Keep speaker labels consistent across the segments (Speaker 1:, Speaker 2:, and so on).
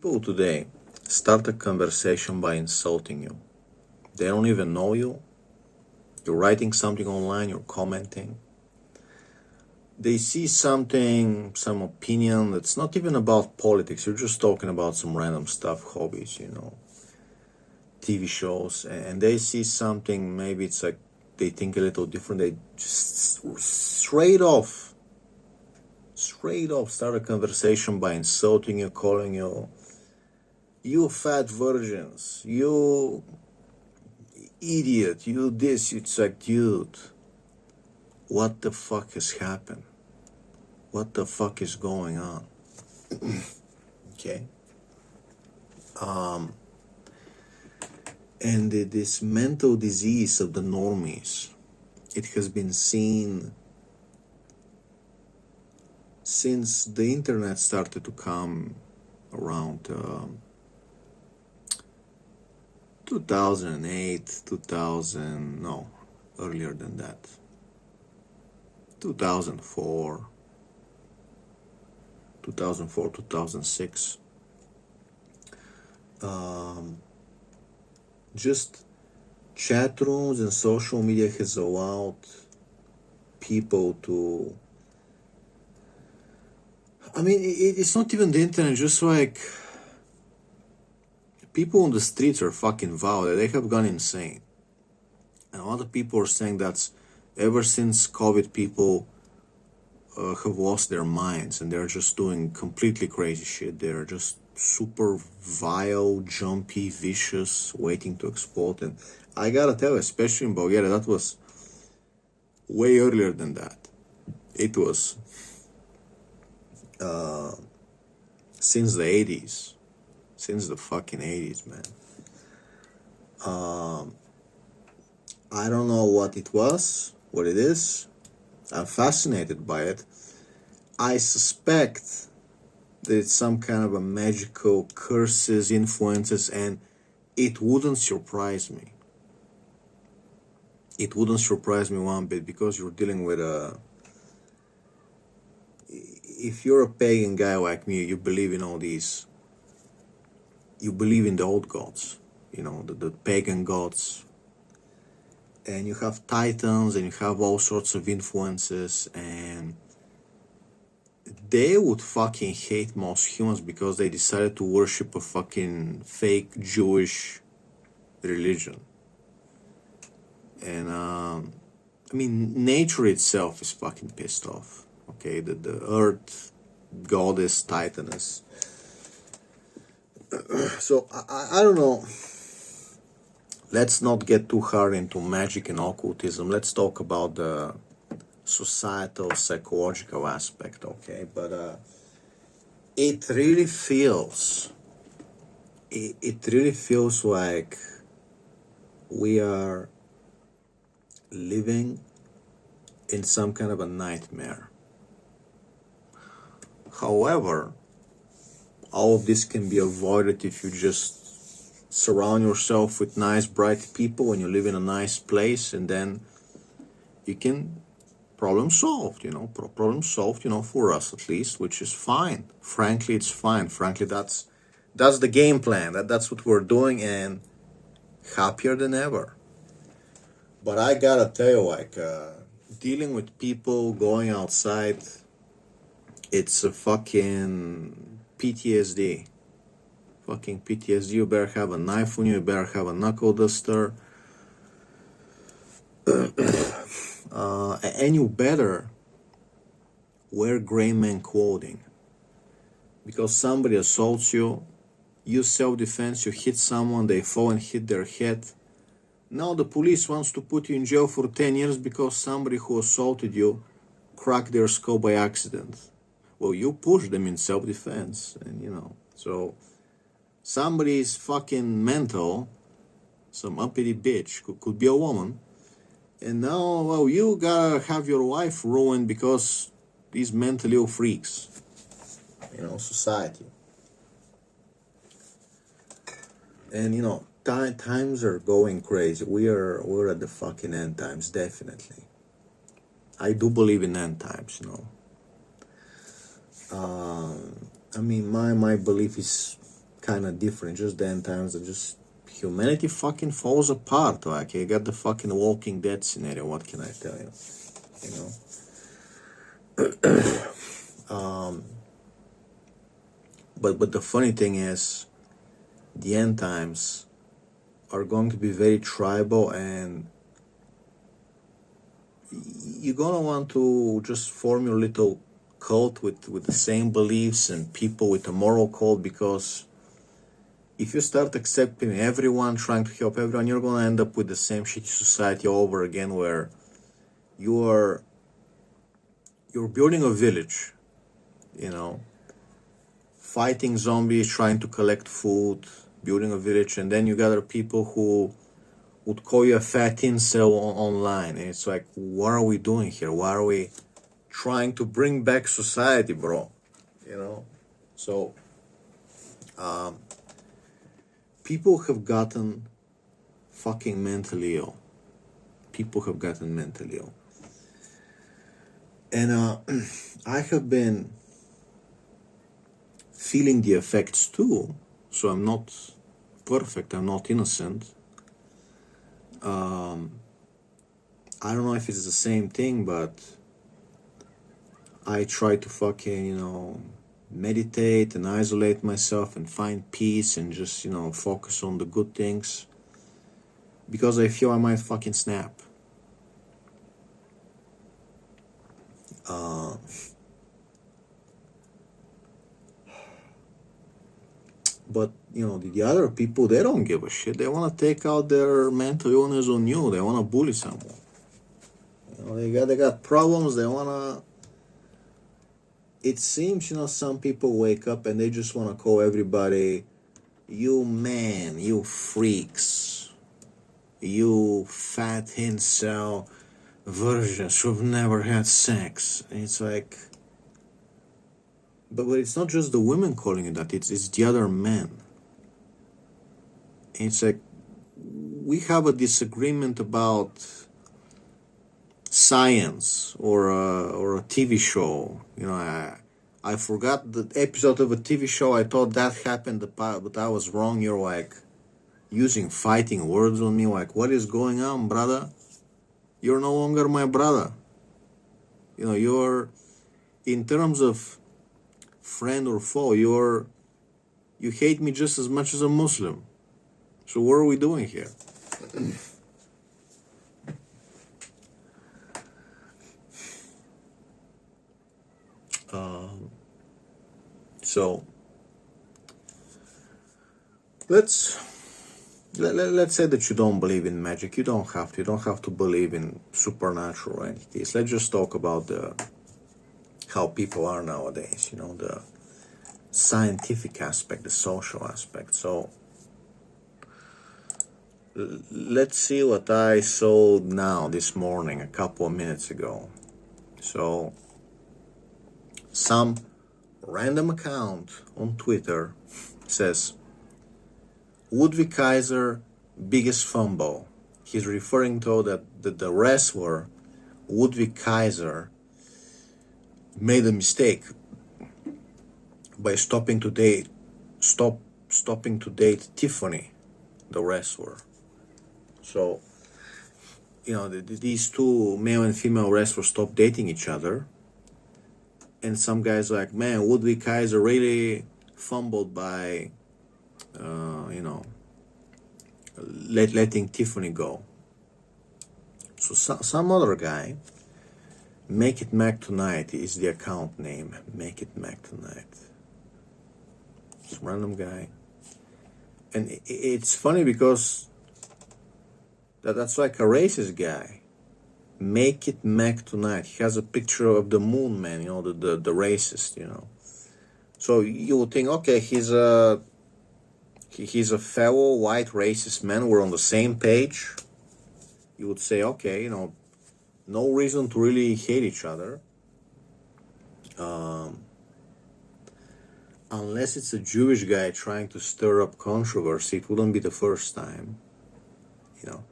Speaker 1: People today start a conversation by insulting you. They don't even know you. You're writing something online, you're commenting. They see something, some opinion that's not even about politics. You're just talking about some random stuff, hobbies, TV shows, and they see something, maybe it's like they think a little different. They just straight off start a conversation by insulting you, calling you fat virgins, you idiot, you this. It's like, dude, what the fuck has happened? What the fuck is going on? Okay. And this mental disease of the normies, it has been seen since the internet started to come around 2008, earlier than that, 2004, 2006. Just chat rooms and social media has allowed people to, it's not even the internet, just like people on the streets are fucking violent. They have gone insane. And a lot of people are saying that's ever since COVID, people have lost their minds and they're just doing completely crazy shit. They're just super vile, jumpy, vicious, waiting to explode. And I gotta tell you, especially in Bulgaria, that was way earlier than that. It was since the 80s. Since the fucking 80s, man. I don't know what it is. I'm fascinated by it. I suspect that it's some kind of a magical curses, influences, and it wouldn't surprise me. It wouldn't surprise me one bit, because you're dealing with if you're a pagan guy like me, you believe in all these. You believe in the old gods, the pagan gods, and you have titans, and you have all sorts of influences, and they would fucking hate most humans because they decided to worship a fucking fake Jewish religion. And nature itself is fucking pissed off. Okay, the earth goddess Titaness. So I don't know. Let's not get too hard into magic and occultism. Let's talk about the societal, psychological aspect, okay? But it really feels like we are living in some kind of a nightmare. However, all of this can be avoided if you just surround yourself with nice, bright people and you live in a nice place, and then you can problem solved, for us at least, which is fine. Frankly, it's fine. Frankly, that's the game plan. That's what we're doing, and happier than ever. But I gotta tell you, dealing with people, going outside, it's a fucking PTSD. Fucking PTSD. You better have a knife on you. You better have a knuckle duster. And you better wear gray man clothing. Because somebody assaults you, you self-defense, you hit someone, they fall and hit their head. Now the police wants to put you in jail for 10 years because somebody who assaulted you cracked their skull by accident. Well, you pushed them in self-defense, and so somebody's fucking mental, some uppity bitch, could be a woman, and now, well, you gotta have your life ruined because these mentally ill freaks, society. And times are going crazy. We're at the fucking end times, definitely. I do believe in end times, my belief is kind of different. Just the end times that just humanity fucking falls apart. Like, you got the fucking Walking Dead scenario. What can I tell you? You know. But the funny thing is, the end times are going to be very tribal, and you're gonna want to just form your little cult with the same beliefs and people with a moral code, because if you start accepting everyone, trying to help everyone, you're gonna end up with the same shitty society all over again, where you're building a village, you know, fighting zombies, trying to collect food, building a village, and then you got other people who would call you a fat incel online, and it's like, what are we doing here? Why are we trying to bring back society, bro? You know, so people have gotten fucking mentally ill. People have gotten mentally ill, and I have been feeling the effects too. So I'm not perfect. I'm not innocent. I don't know if it's the same thing, but I try to fucking, you know, meditate and isolate myself and find peace and just, you know, focus on the good things, because I feel I might fucking snap. But, you know, the other people, they don't give a shit. They want to take out their mental illness on you. They want to bully someone. You know, they got problems. They want to... It seems, you know, some people wake up and they just want to call everybody, you man, you freaks, you fat incel virgins who've never had sex. And it's like... But it's not just the women calling it that, it's the other men. It's like, we have a disagreement about science or a TV show. You know, I forgot the episode of a TV show. I thought that happened, but I was wrong. You're like using fighting words on me. Like, what is going on, brother? You're no longer my brother. You know, you're, in terms of friend or foe, you hate me just as much as a Muslim. So what are we doing here? So let's say that you don't believe in magic. You don't have to. You don't have to believe in supernatural entities. Let's just talk about how people are nowadays. You know, the scientific aspect, the social aspect. So let's see what I saw now this morning, a couple of minutes ago. So some random account on Twitter says, Ludwig Kaiser biggest fumble. He's referring to that the wrestler Ludwig Kaiser made a mistake by stopping to date Tiffany, the wrestler. So, you know, these two male and female wrestlers stopped dating each other, and some guys like, man, Ludwig Kaiser really fumbled by, you know, letting Tiffany go. So some other guy, Make It Mac Tonight is the account name. Make It Mac Tonight. Some random guy. And it's funny because that's like a racist guy. Make It Mac Tonight. He has a picture of the moon man, you know, the racist, you know. So you would think, okay, he's a fellow white racist man. We're on the same page. You would say, okay, you know, no reason to really hate each other. Unless it's a Jewish guy trying to stir up controversy, it wouldn't be the first time. You know,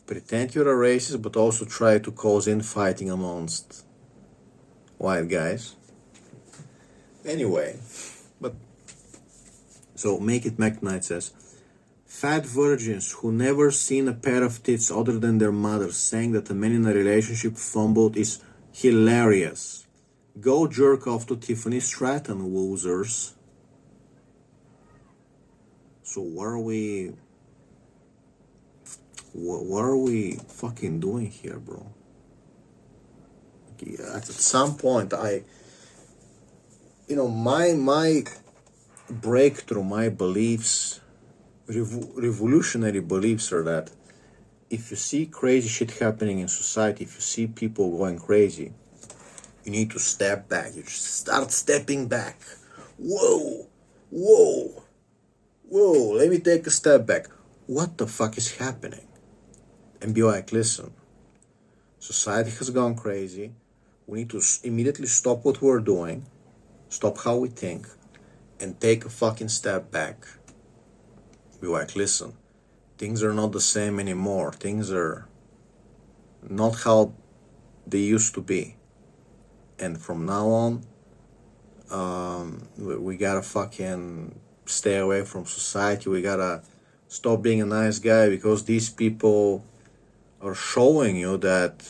Speaker 1: pretend you're a racist, but also try to cause infighting amongst white guys. Anyway, but So Make It Mcknight says, fat virgins who never seen a pair of tits other than their mother saying that a man in a relationship fumbled is hilarious. Go jerk off to Tiffany Stratton, losers. So what are we fucking doing here, bro? At some point, my breakthrough, my beliefs, revolutionary beliefs are that if you see crazy shit happening in society, if you see people going crazy, you need to step back. You just start stepping back. Whoa, let me take a step back. What the fuck is happening? And be like, listen, society has gone crazy. We need to immediately stop what we're doing, stop how we think, and take a fucking step back. Be like, listen, things are not the same anymore. Things are not how they used to be. And from now on, we gotta fucking stay away from society. We gotta stop being a nice guy because these people are showing you that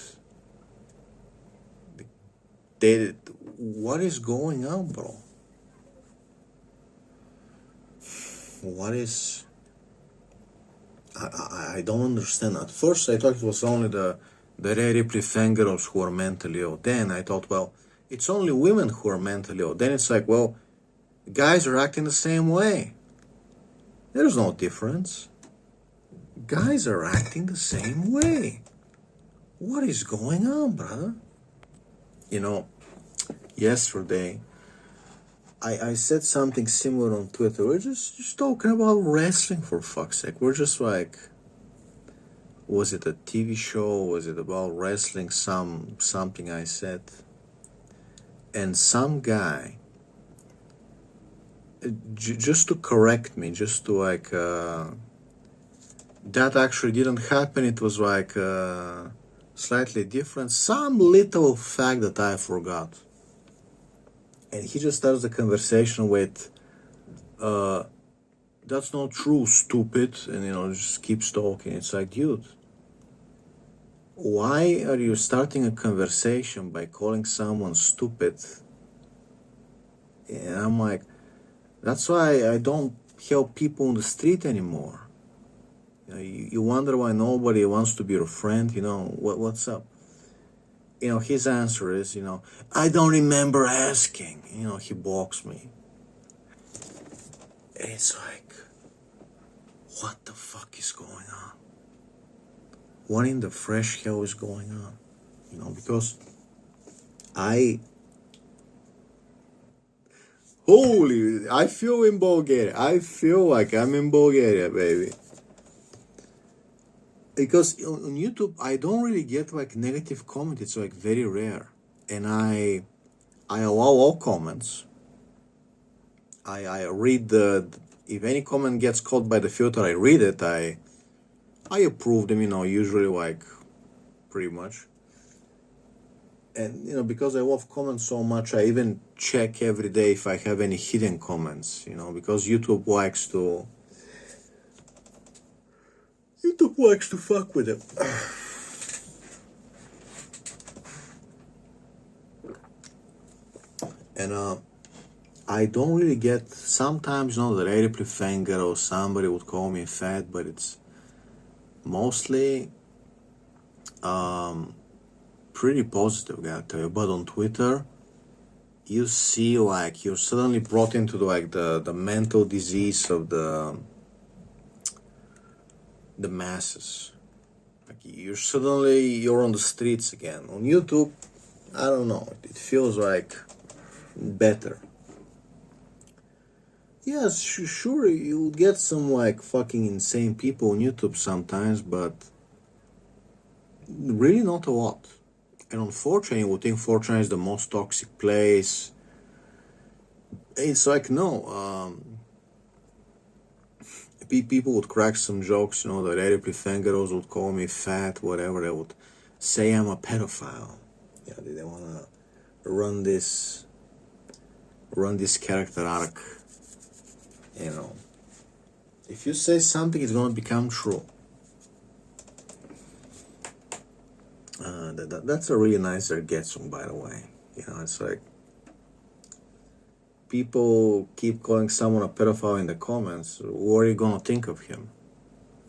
Speaker 1: what is going on, bro? What is... I don't understand. At first I thought it was only the Ray Ripley fangirls who are mentally ill. Then I thought, well, it's only women who are mentally ill. Then it's like, well, guys are acting the same way. There's no difference. Guys are acting the same way. What is going on, brother? Yesterday, I said something similar on Twitter. We're just talking about wrestling, for fuck's sake. We're just like, was it a TV show? Was it about wrestling? Something I said. And some guy, just to correct me, just to like, that actually didn't happen. It was like slightly different. Some little fact that I forgot. And he just starts the conversation with, that's not true, stupid. And, just keeps talking. It's like, dude, why are you starting a conversation by calling someone stupid? And I'm like, that's why I don't help people on the street anymore. You wonder why nobody wants to be your friend. What's up? His answer is, I don't remember asking. He balks me. And it's like, what the fuck is going on? What in the fresh hell is going on? Because I feel in Bulgaria. I feel like I'm in Bulgaria, baby. Because on YouTube, I don't really get like negative comments. It's like very rare. And I allow all comments. I read if any comment gets caught by the filter, I read it. I approve them, usually like pretty much. And, because I love comments so much, I even check every day if I have any hidden comments, because YouTube likes to fuck with it. And I don't really get, sometimes, the Ray Ripley fanger or somebody would call me fat, but it's mostly pretty positive, gotta tell you. But on Twitter, you see like you're suddenly brought into the mental disease of the masses. Like you're on the streets again. On YouTube, I don't know, it feels like better. Yes, sure, you'll get some like fucking insane people on YouTube sometimes, but really not a lot. And on 4chan, you would think 4chan is the most toxic place. It's like, no, people would crack some jokes, the Ray Ripley fangirls would call me fat, whatever. They would say I'm a pedophile. They want to run this character arc. You know, if you say something, it's gonna become true. That's a really nice Ergetsung, by the way. You know, it's like people keep calling someone a pedophile in the comments. What are you gonna think of him?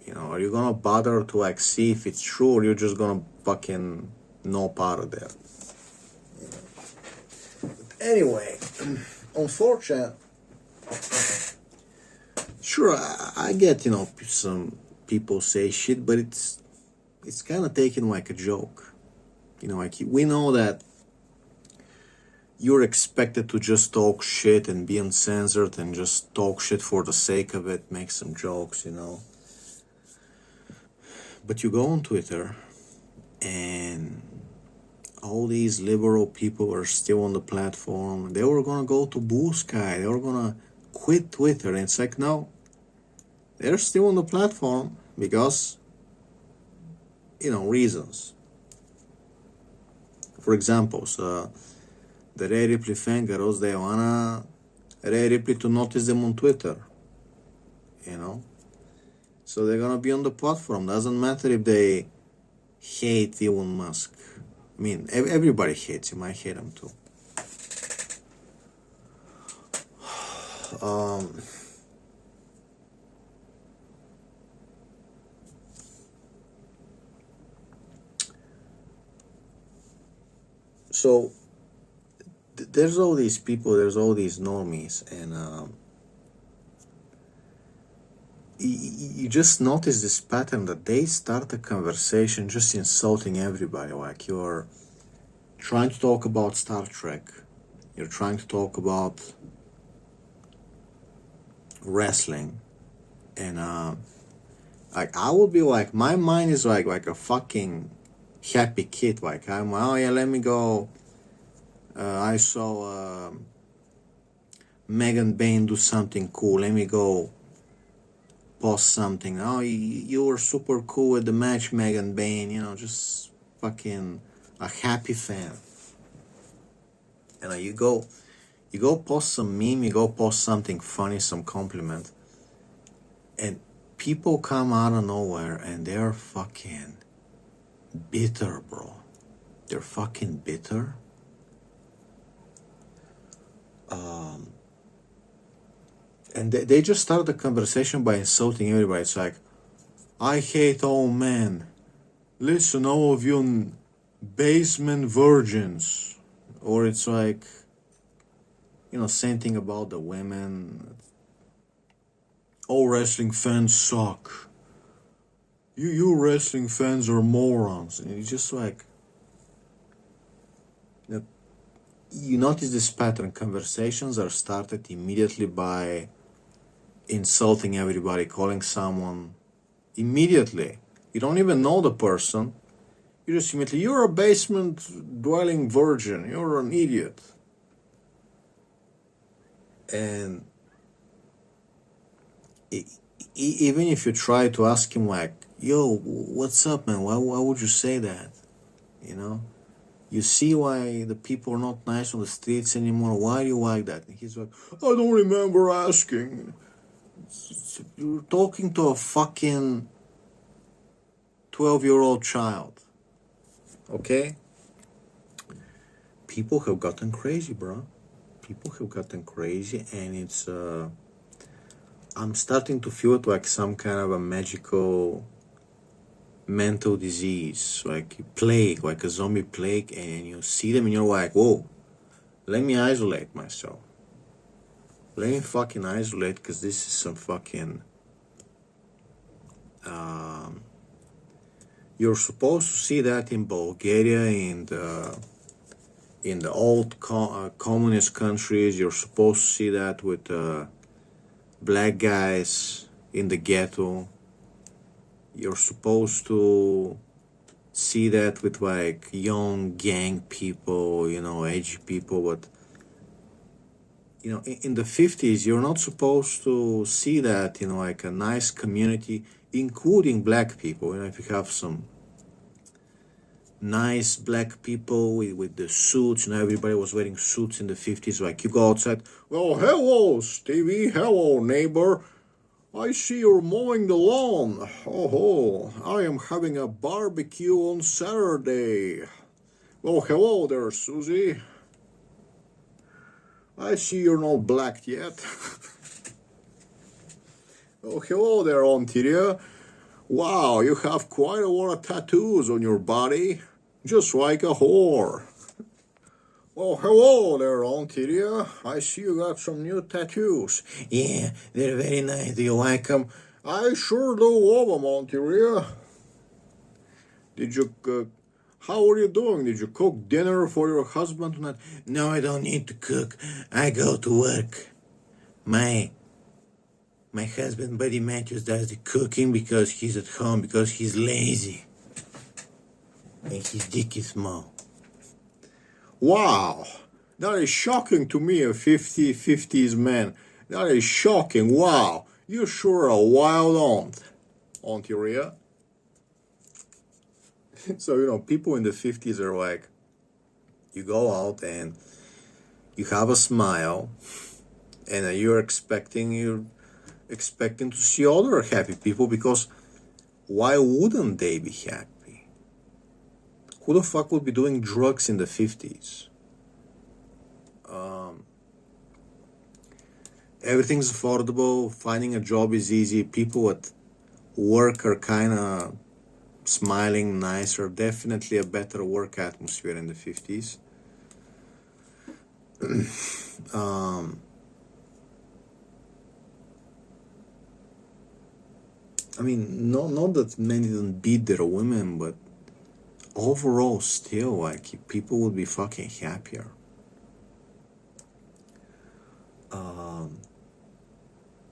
Speaker 1: You know, are you gonna bother to like see if it's true, or you're just gonna fucking nope out of there? You know? Anyway, unfortunately, sure, I get, you know, some people say shit, but it's kind of taken like a joke. You know, like we know that you're expected to just talk shit and be uncensored and just talk shit for the sake of it, make some jokes, you know. But you go on Twitter and all these liberal people are still on the platform. They were gonna go to Blue Sky. They were gonna quit Twitter. And it's like, no, they're still on the platform because, you know, reasons. For example, so the Ray Ripley fan girls, they wanna Ray Ripley to notice them on Twitter, you know? So they're gonna be on the platform. Doesn't matter if they hate Elon Musk. I mean, everybody hates him. I hate him too. So there's all these people, there's all these normies, and you just notice this pattern that they start a conversation just insulting everybody. Like you're trying to talk about Star Trek, you're trying to talk about wrestling, and like I would be like, my mind is like a fucking happy kid. Like I'm, oh yeah, let me go. I saw Megan Bain do something cool. Let me go post something. Oh, you were super cool with the match, Megan Bain. You know, just fucking a happy fan. And you go post some meme. You go post something funny, some compliment, and people come out of nowhere and they're fucking bitter, bro. They're fucking bitter. And they just start the conversation by insulting everybody. It's like, I hate all men. Listen, all of you basement virgins. Or it's like, you know, same thing about the women. All wrestling fans suck. You wrestling fans are morons. And it's just like, you notice this pattern. Conversations are started immediately by insulting everybody, calling someone immediately. You don't even know the person. You just immediately, you're a basement dwelling virgin. You're an idiot. And even if you try to ask him like, yo, what's up, man? Why would you say that? You know? You see why the people are not nice on the streets anymore? Why do you like that? And he's like, I don't remember asking. You're talking to a fucking 12-year-old child. Okay? People have gotten crazy, bro. People have gotten crazy, and it's I'm starting to feel it like some kind of a magical mental disease, like a plague, like a zombie plague, and you see them and you're like, whoa, let me isolate myself. Let me fucking isolate, because this is some fucking you're supposed to see that in Bulgaria, in the old communist countries. You're supposed to see that with black guys in the ghetto. You're supposed to see that with like young gang people, you know, edgy people. But you know, in the 50s, you're not supposed to see that, you know, like a nice community, including black people. You know, if you have some nice black people with the suits. Everybody was wearing suits in the 50s. Like, you go outside, well, hello, Stevie, hello, neighbor. I see you're mowing the lawn. Oh, I am having a barbecue on Saturday. Well, hello there, Susie. I see you're not black yet. Oh, hello there, Ontario. Wow, you have quite a lot of tattoos on your body, just like a whore. Oh, hello there, Ontario. I see you got some new tattoos. Yeah, they're very nice. Do you like them? I sure do love them, Ontario. Did you, how are you doing? Did you cook dinner for your husband tonight? No, I don't need to cook. I go to work. My husband, Buddy Matthews, does the cooking because he's at home, because he's lazy. And his dick is small. Wow, that is shocking to me, a 50s man. That is shocking. Wow, you sure are a wild Auntie Rhea. So, people in the 50s are like, you go out and you have a smile, and you're expecting to see other happy people, because why wouldn't they be happy? Who the fuck would be doing drugs in the 50s? Everything's affordable, finding a job is easy, people at work are kind of smiling, nicer, definitely a better work atmosphere in the 50s. I mean, not that men didn't beat their women, but overall, still, like, people would be fucking happier.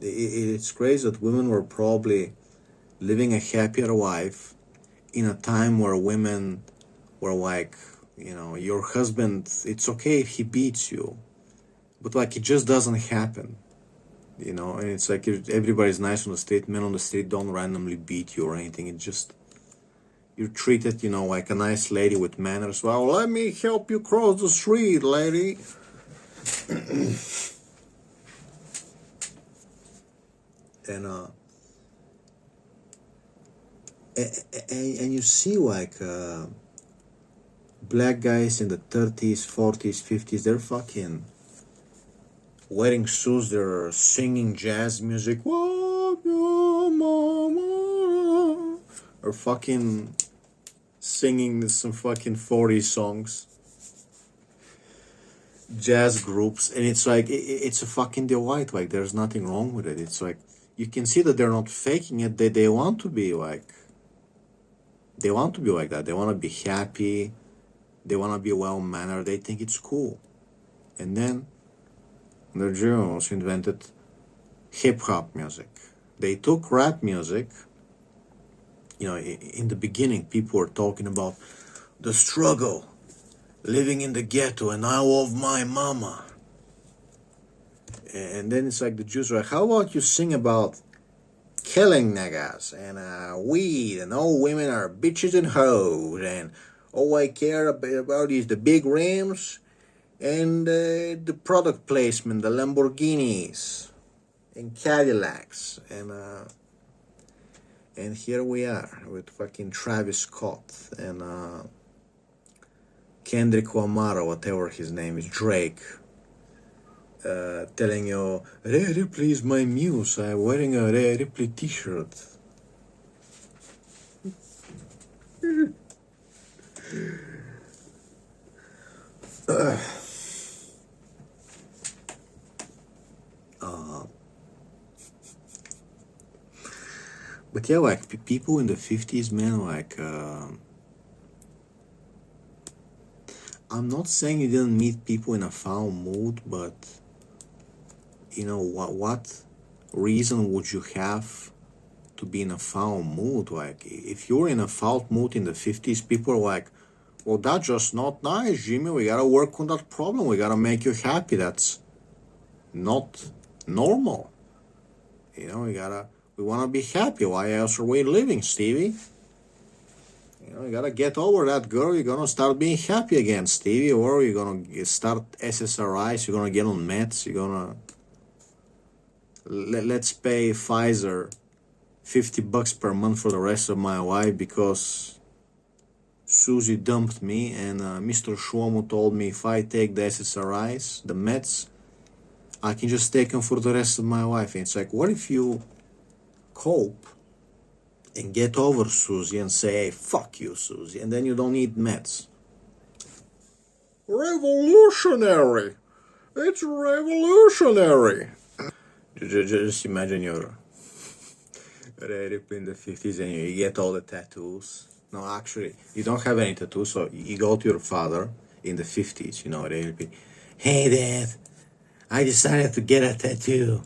Speaker 1: It's crazy that women were probably living a happier life in a time where women were like, your husband, it's okay if he beats you, but like, it just doesn't happen. And it's like, everybody's nice on the street, men on the street don't randomly beat you or anything. It just, you're treated, like a nice lady with manners. Well, let me help you cross the street, lady. And you see, like, black guys in the 30s, 40s, 50s, they're fucking wearing suits, they're singing jazz music. What your mama? Or fucking singing some fucking 40s songs. Jazz groups. And it's like, it's a fucking delight. Like, there's nothing wrong with it. It's like, you can see that they're not faking it. They want to be like, that. They want to be happy. They want to be well-mannered. They think it's cool. And then the Jews invented hip-hop music. They took rap music. In the beginning, people were talking about the struggle, living in the ghetto, and I love my mama. And then it's like, the Jews are like, how about you sing about killing niggas and weed, and all women are bitches and hoes, and all I care about is the big rims and the product placement, the Lamborghinis and Cadillacs, and here we are with fucking Travis Scott and Kendrick Lamar, whatever his name is, Drake, telling you, Rhea Ripley is my muse, I'm wearing a Rhea Ripley t-shirt. But yeah, like, people in the 50s, man, like, I'm not saying you didn't meet people in a foul mood, but what reason would you have to be in a foul mood? Like, if you're in a foul mood in the 50s, people are like, well, that's just not nice, Jimmy. We gotta work on that problem. We gotta make you happy. That's not normal. We wanna be happy. Why else are we living, Stevie? You gotta get over that girl. You're gonna start being happy again, Stevie. Or you're gonna start SSRIs. You're gonna get on meds. You're gonna let's pay Pfizer $50 per month for the rest of my life because Susie dumped me, and Mr. Shlomo told me if I take the SSRIs, the meds, I can just take them for the rest of my life. And it's like, what if you cope and get over Susie and say, hey, fuck you, Susie, and then you don't need meds? Revolutionary! It's revolutionary! Just imagine you're in the 50s and you get all the tattoos. No, actually, you don't have any tattoos, so you go to your father in the 50s, hey, Dad, I decided to get a tattoo.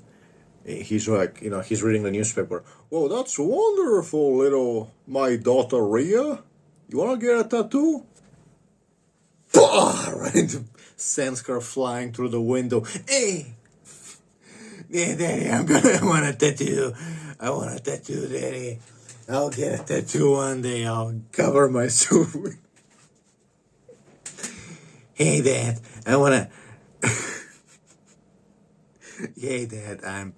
Speaker 1: He's like, he's reading the newspaper. Well, that's wonderful, little my daughter Ria. You want to get a tattoo? Right, sends her flying through the window. Hey, yeah, Daddy, I want a tattoo. I want a tattoo, Daddy. I'll get a tattoo one day. I'll cover myself with. Hey, Dad, I want to. Hey, Dad, I'm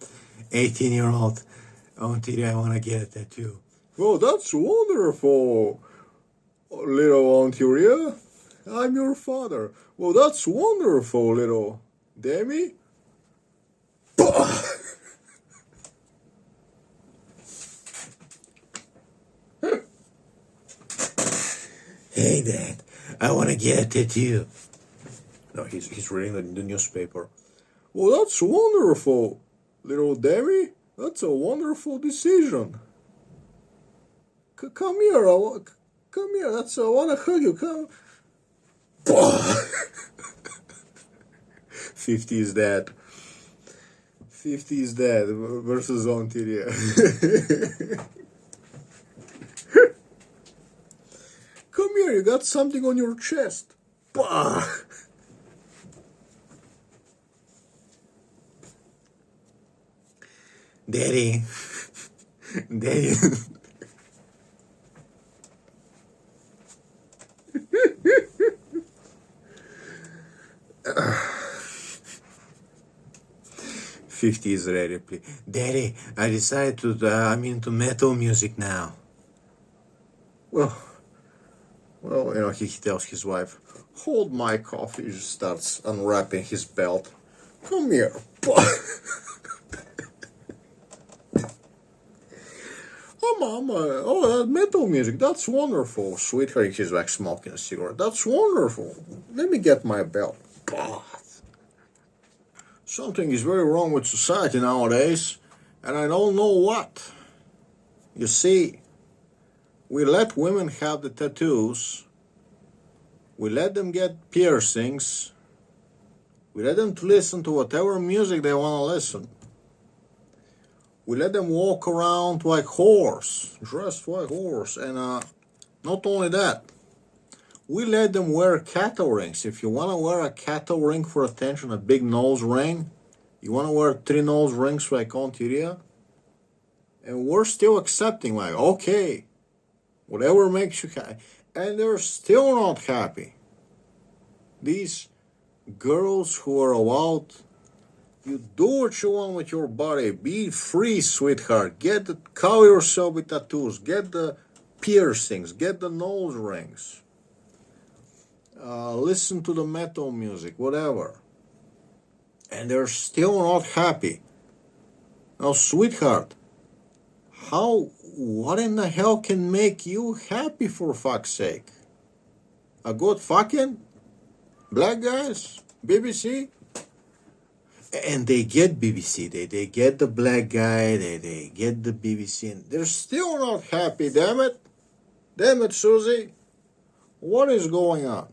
Speaker 1: 18-year-old. I want to get a tattoo. Well, that's wonderful, little Aunt Uriah. I'm your father. Well, that's wonderful, little Demi. Hey, Dad, I want to get a tattoo. No, he's reading the newspaper. Well, that's wonderful, little Demi. That's a wonderful decision. Come here, come here. I want to hug you. Come. 50's dad. 50's dad versus Ontario. Come here, you got something on your chest. Daddy. Daddy. '50s ready, please. Daddy, I decided I'm into metal music now. Well, he tells his wife, hold my coffee. He just starts unwrapping his belt. Come here. Oh, metal music, that's wonderful. Sweetheart, he's like smoking a cigarette. That's wonderful. Let me get my belt. Something is very wrong with society nowadays, and I don't know what. You see, we let women have the tattoos. We let them get piercings. We let them to listen to whatever music they want to listen. We let them walk around like horse, dressed like horse, and not only that, we let them wear cattle rings. If you want to wear a cattle ring for attention, a big nose ring, you want to wear 3 nose rings like Ontario, and we're still accepting, like, okay, whatever makes you happy, and they're still not happy. These girls who are about, you do what you want with your body. Be free, sweetheart. Cover yourself with tattoos. Get the piercings. Get the nose rings. Listen to the metal music, whatever. And they're still not happy. Now, sweetheart, what in the hell can make you happy, for fuck's sake? A good fucking? Black guys? BBC? And they get BBC, they get the black guy, they get the BBC, and they're still not happy, damn it. Damn it, Susie. What is going on?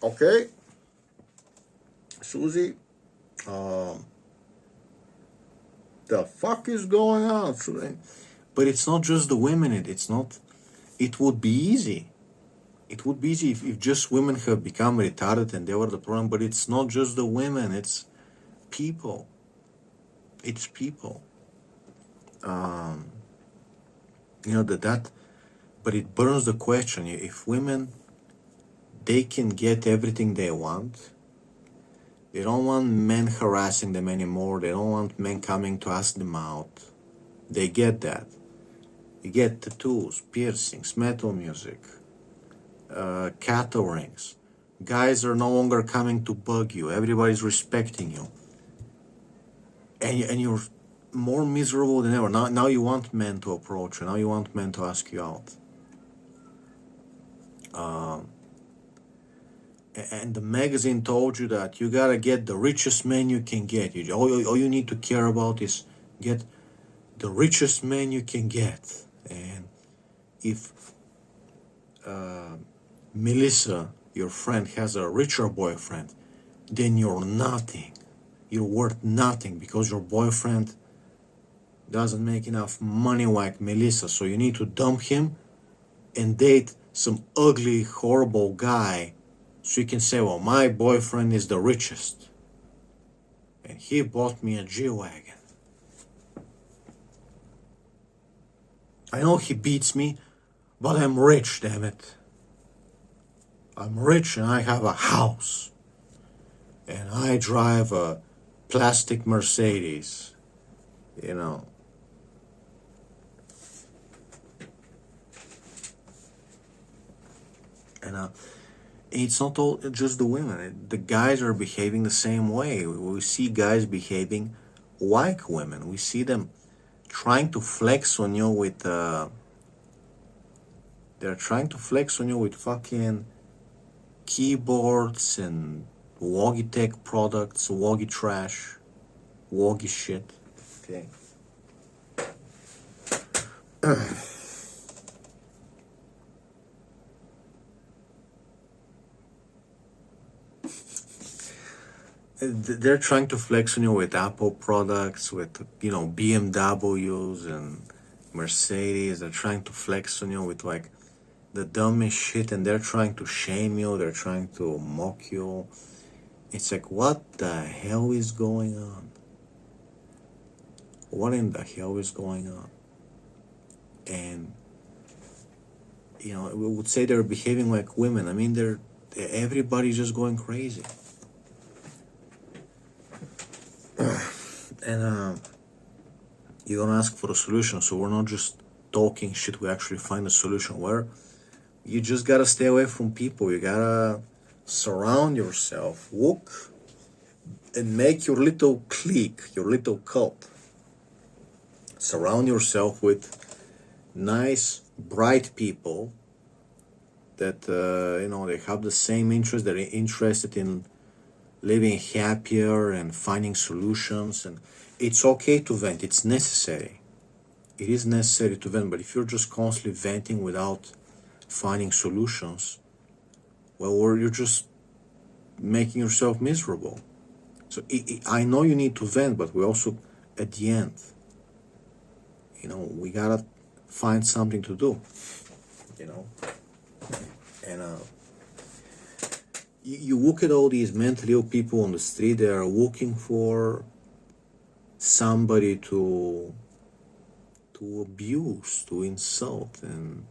Speaker 1: Okay. Susie, the fuck is going on? But it's not just the women, it would be easy. It would be easy if just women have become retarded and they were the problem, but it's not just the women, it's people. It's people. that but it burns the question. If women, they can get everything they want, they don't want men harassing them anymore, they don't want men coming to ask them out, they get that. You get tattoos, piercings, metal music, cattle rings. Guys are no longer coming to bug you, everybody's respecting you, and you're more miserable than ever. Now you want men to approach you, now you want men to ask you out. And the magazine told you that you gotta get the richest man you can get. All you need to care about is get the richest man you can get. And if Melissa, your friend, has a richer boyfriend, then you're nothing. You're worth nothing because your boyfriend doesn't make enough money like Melissa. So you need to dump him and date some ugly, horrible guy so you can say, well, my boyfriend is the richest and he bought me a G-Wagon. I know he beats me, but I'm rich, damn it. I'm rich and I have a house. And I drive a plastic Mercedes, And it's not all just the women. The guys are behaving the same way. We see guys behaving like women. We see them trying to flex on you with they're trying to flex on you with fucking keyboards and Logitech products, Logi trash, Logi shit. Okay. They're trying to flex on you with Apple products, with BMWs and Mercedes. They're trying to flex on you with like the dumbest shit, and they're trying to shame you. They're trying to mock you. It's like, what the hell is going on? What in the hell is going on? And we would say they're behaving like women. I mean, everybody's just going crazy. And you're gonna ask for a solution, so we're not just talking shit, we actually find a solution where you just gotta stay away from people. You gotta surround yourself, look and make your little clique, your little cult. Surround yourself with nice, bright people that they have the same interest. They're interested in living happier and finding solutions. And it's okay to vent. It's necessary. It is necessary to vent. But if you're just constantly venting without finding solutions, well, you're just making yourself miserable. So I know you need to vent, but we also, at the end, we gotta find something to do. And you look at all these mentally ill people on the street. They are looking for somebody to abuse, to insult, and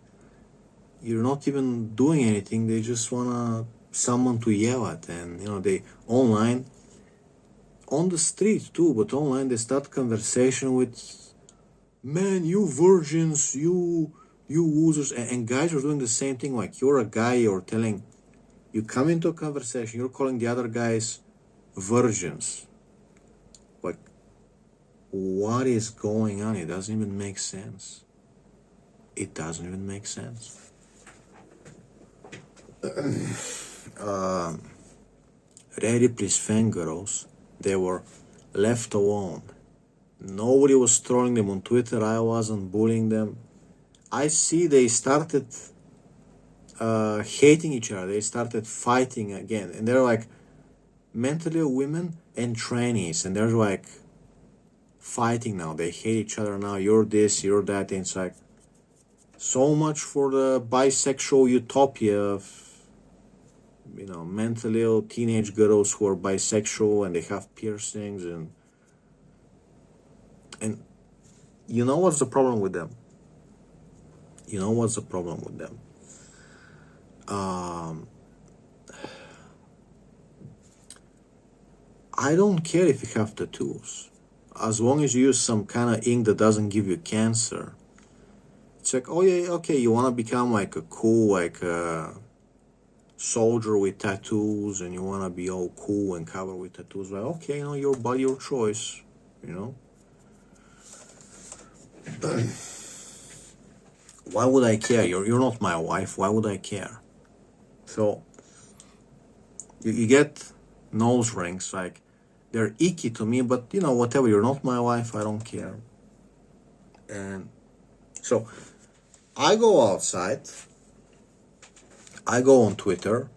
Speaker 1: you're not even doing anything. They just want someone to yell at. And they online, on the street too, but online they start conversation with, man, you virgins, you losers. And guys are doing the same thing. Like, you're a guy, you come into a conversation, you're calling the other guys virgins. Like, what is going on? It doesn't even make sense. It doesn't even make sense. Ready Please fangirls, they were left alone. Nobody was trolling them on Twitter. I wasn't bullying them. I see they started hating each other. They started fighting again, and they're like mentally ill women and trannies, and they're like fighting now. They hate each other now. You're this, you're that. And it's like, so much for the bisexual utopia of mentally ill teenage girls who are bisexual and they have piercings. And what's the problem with them? You know what's the problem with them? I don't care if you have tattoos, as long as you use some kind of ink that doesn't give you cancer. It's like, oh yeah, okay, you want to become like a cool, like soldier with tattoos, and you want to be all cool and covered with tattoos. Well, okay, your body, your choice, you know. Why would I care? You're not my wife. Why would I care? So you get nose rings, like they're icky to me, but whatever. You're not my wife. I don't care. And so I go outside. I go on Twitter.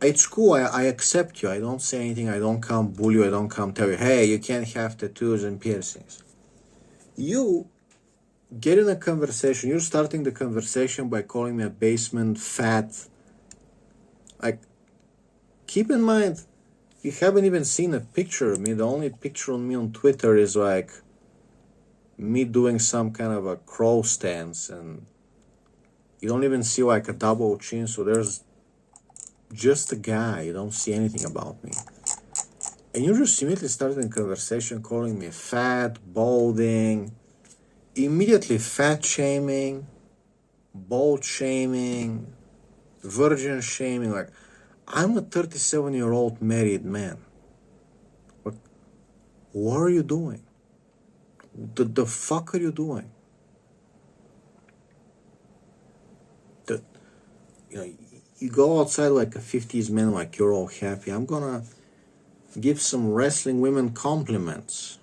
Speaker 1: It's cool. I accept you. I don't say anything. I don't come bully you. I don't come tell you, hey, you can't have tattoos and piercings. You get in a conversation. You're starting the conversation by calling me a basement fat. Like, keep in mind, you haven't even seen a picture of me. The only picture of me on Twitter is like me doing some kind of a crow stance, and you don't even see like a double chin. So there's just a guy. You don't see anything about me. And you just immediately started a conversation calling me fat, balding, immediately fat shaming, bald shaming, virgin shaming. Like, I'm a 37-year-old married man. What are you doing? The fuck are you doing? You go outside like a 50s man, like you're all happy. I'm gonna give some wrestling women compliments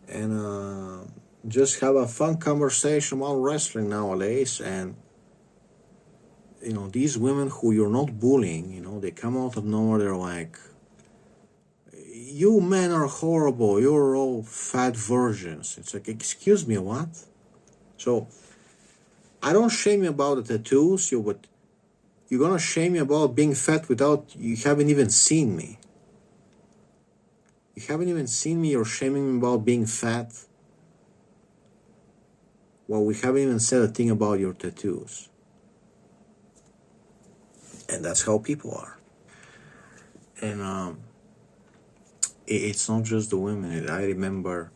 Speaker 1: and just have a fun conversation about wrestling nowadays. And these women who you're not bullying, they come out of nowhere. They're like, you men are horrible. You're all fat virgins. It's like, excuse me, what? So I don't shame you about the tattoos, but you're gonna shame me about being fat without you haven't even seen me. You haven't even seen me. You're shaming me about being fat. Well, we haven't even said a thing about your tattoos. And that's how people are. And it's not just the women. I remember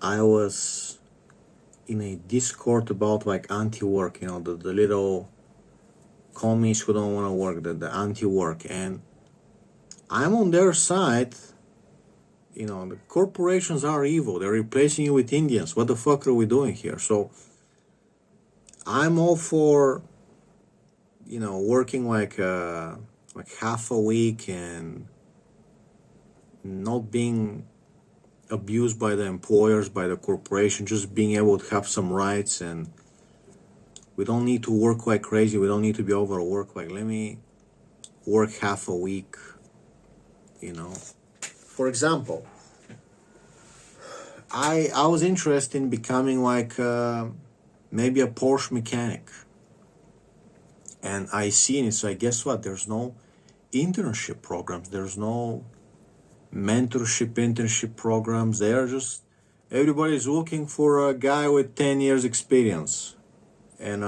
Speaker 1: I was in a Discord about like anti-work, the little commies who don't want to work, the anti-work. And I'm on their side. The corporations are evil. They're replacing you with Indians. What the fuck are we doing here? So I'm all for, working like half a week and not being abused by the employers, by the corporation, just being able to have some rights. And we don't need to work like crazy. We don't need to be overworked. Like, let me work half a week, For example, I was interested in becoming like maybe a Porsche mechanic. And I see it, so I guess what? There's no internship programs. There's no mentorship internship programs. They are just, everybody's looking for a guy with 10 years experience. And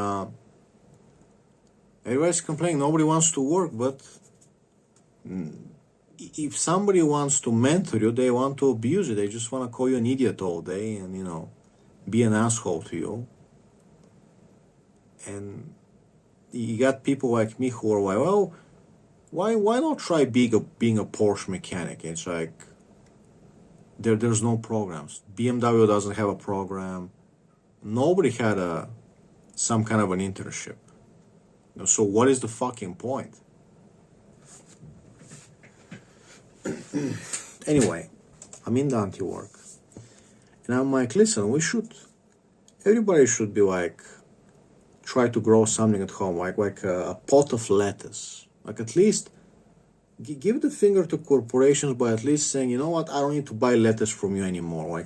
Speaker 1: everybody's complaining. Nobody wants to work, but if somebody wants to mentor you, they want to abuse you. They just want to call you an idiot all day and, be an asshole to you. And you got people like me who are like, well, why not try being a Porsche mechanic? It's like there's no programs. BMW doesn't have a program. Nobody had some kind of an internship. So what is the fucking point? Anyway, I'm in the anti-work. And I'm like, listen, everybody should be like, try to grow something at home, like a pot of lettuce. Like, at least give the finger to corporations by at least saying, you know what, I don't need to buy lettuce from you anymore.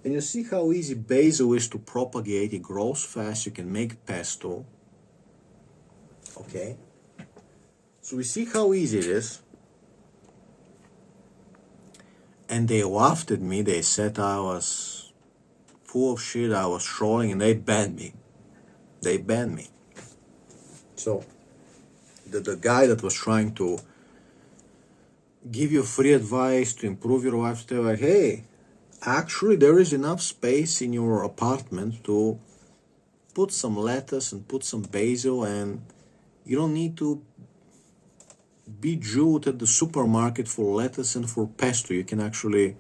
Speaker 1: And you see how easy basil is to propagate. It grows fast. You can make pesto. Okay? So we see how easy it is. And they laughed at me. They said I was full of shit. I was trolling and they banned me. They banned me. So the guy that was trying to give you free advice to improve your lifestyle, like, hey, actually there is enough space in your apartment to put some lettuce and put some basil, and you don't need to be jeweled at the supermarket for lettuce and for pesto. You can actually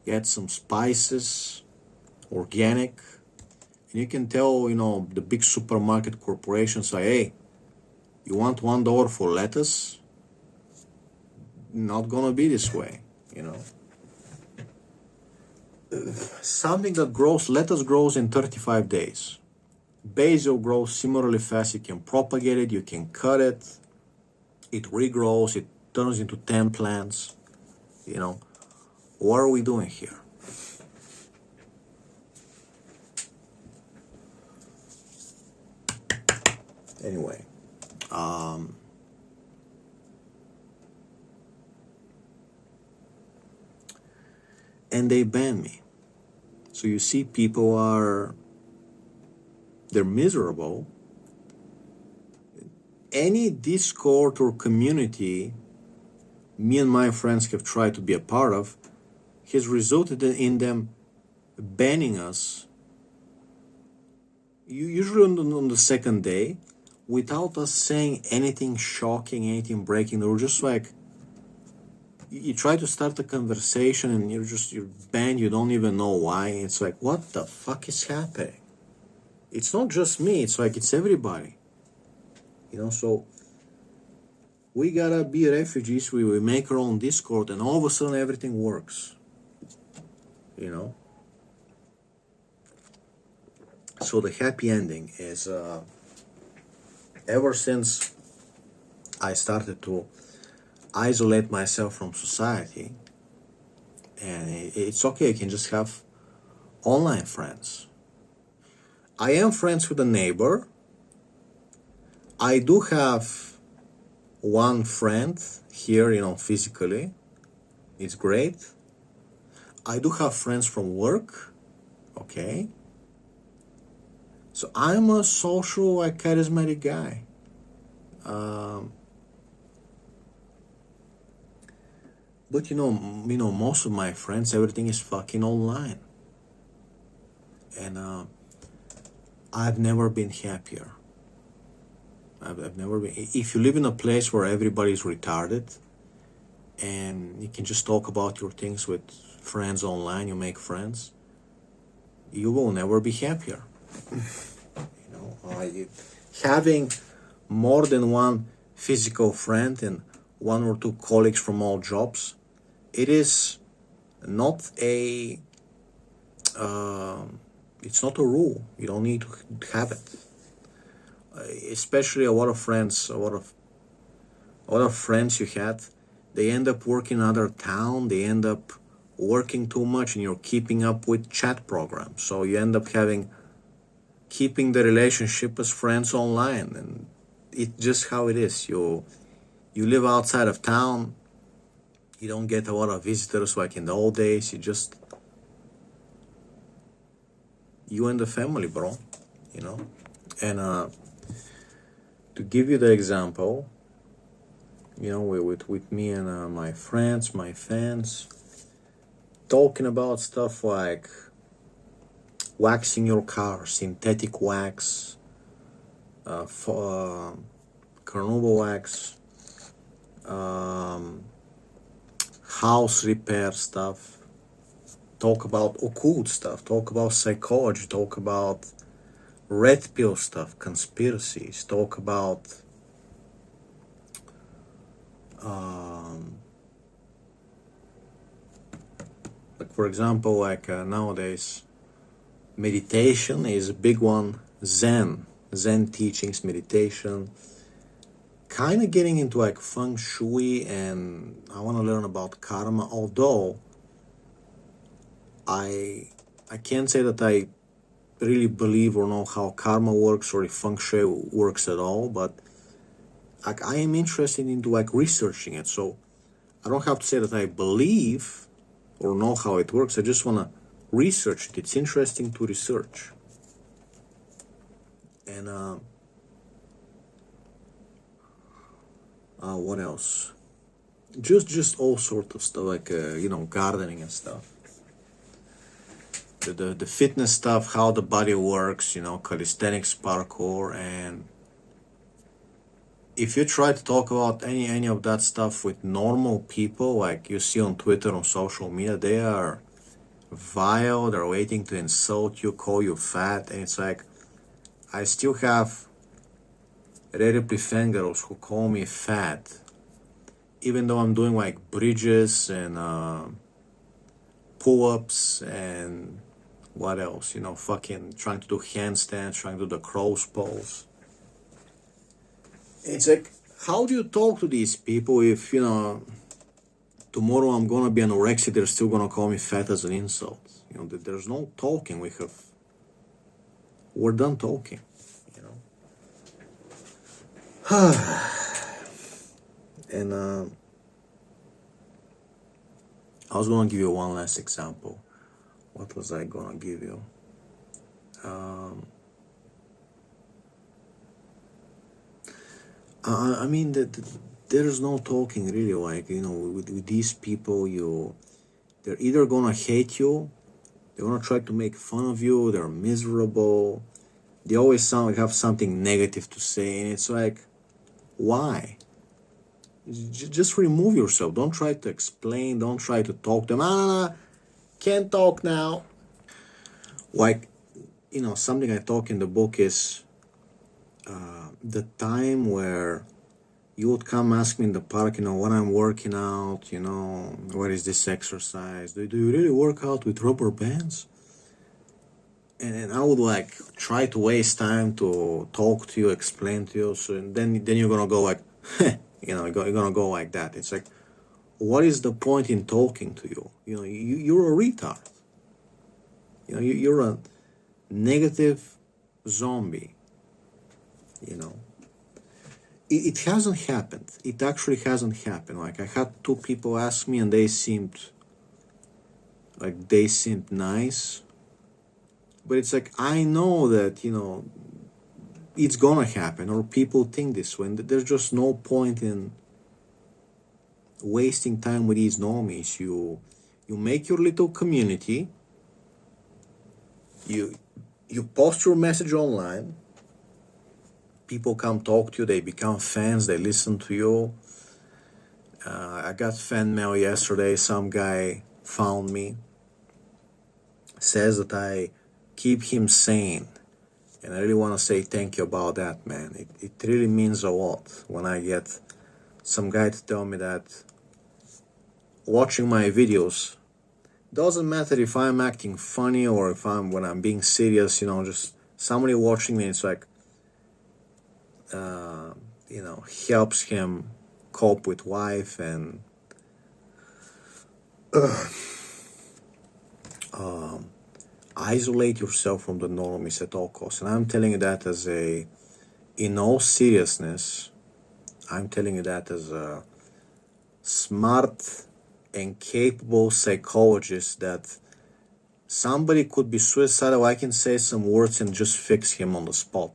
Speaker 1: get some spices, organic, and you can tell, the big supermarket corporations, like, hey, you want $1 for lettuce? Not gonna be this way, Something that grows, lettuce grows in 35 days. Basil grows similarly fast. You can propagate it, you can cut it, it regrows, it turns into 10 plants. What are we doing here? Anyway, and they ban me. So you see, people they're miserable. Any Discord or community me and my friends have tried to be a part of has resulted in them banning us, usually on the second day, without us saying anything shocking, anything breaking. They were just like, you try to start a conversation and you're banned, you don't even know why. It's like, what the fuck is happening? It's not just me, it's like it's everybody. So we gotta be refugees. We make our own Discord and all of a sudden everything works. So the happy ending is, ever since I started to isolate myself from society, and it's okay, you can just have online friends. I am friends with a neighbor. I do have one friend here, physically. It's great. I do have friends from work. Okay. So I'm a social, charismatic guy. But most of my friends, everything is fucking online. And I've never been happier. I've never been. If you live in a place where everybody's retarded and you can just talk about your things with friends online, you make friends, you will never be happier. Having more than one physical friend and one or two colleagues from all jobs, it is not it's not a rule. You don't need to have it. Especially a lot of friends you had, they end up working in another town, they end up working too much, and you're keeping up with chat programs. So you end up keeping the relationship as friends online, and it's just how it is. You live outside of town, you don't get a lot of visitors like in the old days. You and the family, bro, and to give you the example, with me and my friends, my fans, talking about stuff like waxing your car, synthetic wax, carnauba wax, house repair stuff, talk about occult stuff, talk about psychology, talk about red pill stuff, conspiracies, talk about for example, nowadays, meditation is a big one. Zen teachings, meditation, kind of getting into feng shui, and I want to learn about karma, although I can't say that I really believe or know how karma works or if feng shui works at all, but I am interested into researching it. So I don't have to say that I believe or know how it works. I just want to research it. It's interesting to research. And what else? Just all sort of stuff, like gardening and stuff. The fitness stuff, how the body works, calisthenics, parkour. And if you try to talk about any of that stuff with normal people, like you see on Twitter, on social media, they are vile. They're waiting to insult you, call you fat. And it's like, I still have relatively fangirls who call me fat, even though I'm doing like bridges and pull-ups and what else, fucking trying to do handstands, trying to do the crow's pose. It's like, how do you talk to these people if, tomorrow I'm gonna be anorexic, they're still gonna call me fat as an insult? There's no talking. We're done talking, And I was gonna give you one last example. What was I gonna give you? I mean that there's no talking really. Like with these people, they're either gonna hate you, they're gonna try to make fun of you, they're miserable, they always have something negative to say, and it's like, why? Just remove yourself. Don't try to explain. Don't try to talk to them. Can't talk now. Like, something I talk in the book is the time where you would come ask me in the park, what I'm working out, what is this exercise? Do you really work out with rubber bands? And I would like try to waste time to talk to you, explain to you. So and then you're gonna go like, you're gonna go like that. It's like, what is the point in talking to you? You're a retard. You're a negative zombie. It hasn't happened. It actually hasn't happened. Like, I had 2 people ask me, and they seemed nice. But it's like, I know that, it's gonna happen, or people think this way. And there's just no point in wasting time with these normies. You make your little community. You post your message online. People come talk to you. They become fans. They listen to you. I got fan mail yesterday. Some guy found me. Says that I keep him sane. And I really want to say thank you about that, man. It really means a lot when I get some guy to tell me that watching my videos, doesn't matter if I'm acting funny or when I'm being serious, just somebody watching me, it's like, helps him cope with life and isolate yourself from the normies at all costs. And I'm telling you that in all seriousness, I'm telling you that as a smart and capable psychologist, that somebody could be suicidal. I can say some words and just fix him on the spot.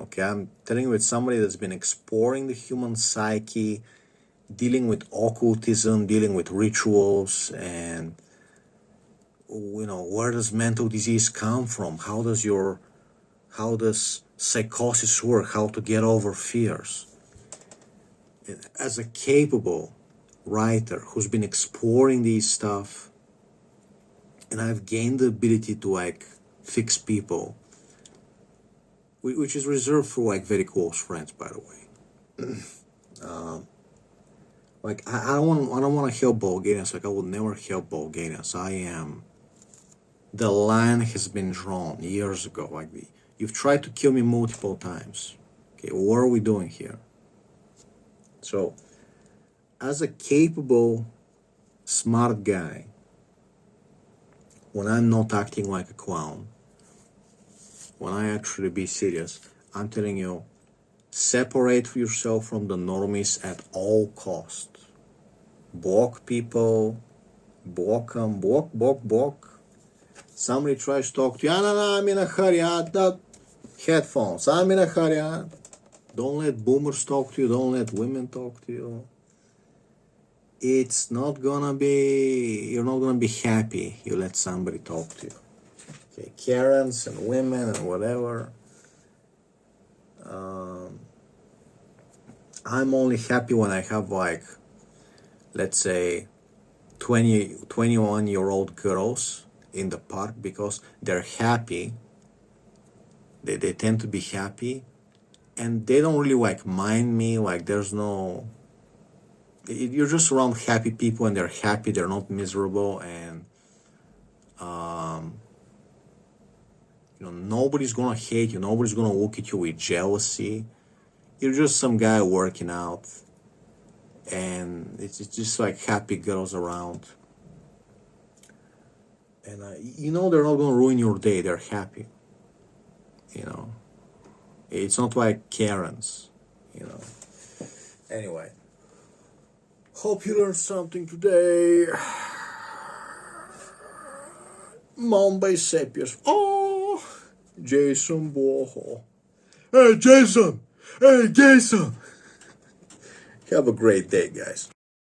Speaker 1: Okay, I'm telling you, it's somebody that's been exploring the human psyche, dealing with occultism, dealing with rituals, and where does mental disease come from? How does psychosis work? How to get over fears? As a capable writer who's been exploring these stuff, and I've gained the ability to fix people, which is reserved for very close friends, by the way. I don't want to help Bulgarians. I would never help Bulgarians. The line has been drawn years ago. You've tried to kill me multiple times. Okay, what are we doing here? So, as a capable, smart guy, when I'm not acting like a clown, when I actually be serious, I'm telling you, separate yourself from the normies at all costs. Block people, Bokam, bok. Somebody tries to talk to you. No, I'm in a hurry. That headphones. I'm in a hurry. Don't let boomers talk to you. Don't let women talk to you. It's not gonna be, you're not gonna be happy you let somebody talk to you. Okay, Karens and women and whatever. I'm only happy when I have, like, let's say 21-year-old girls in the park, because they're happy. They tend to be happy, and they don't really like mind me. Like, there's no, you're just around happy people, and they're happy, they're not miserable, and nobody's gonna hate you, nobody's gonna look at you with jealousy. You're just some guy working out, and it's just like happy girls around, and they're not gonna ruin your day. They're happy. It's not like Karens. Anyway, hope you learned something today. Mumbai Sapiens. Oh, Jason Boho. Hey, Jason. Have a great day, guys.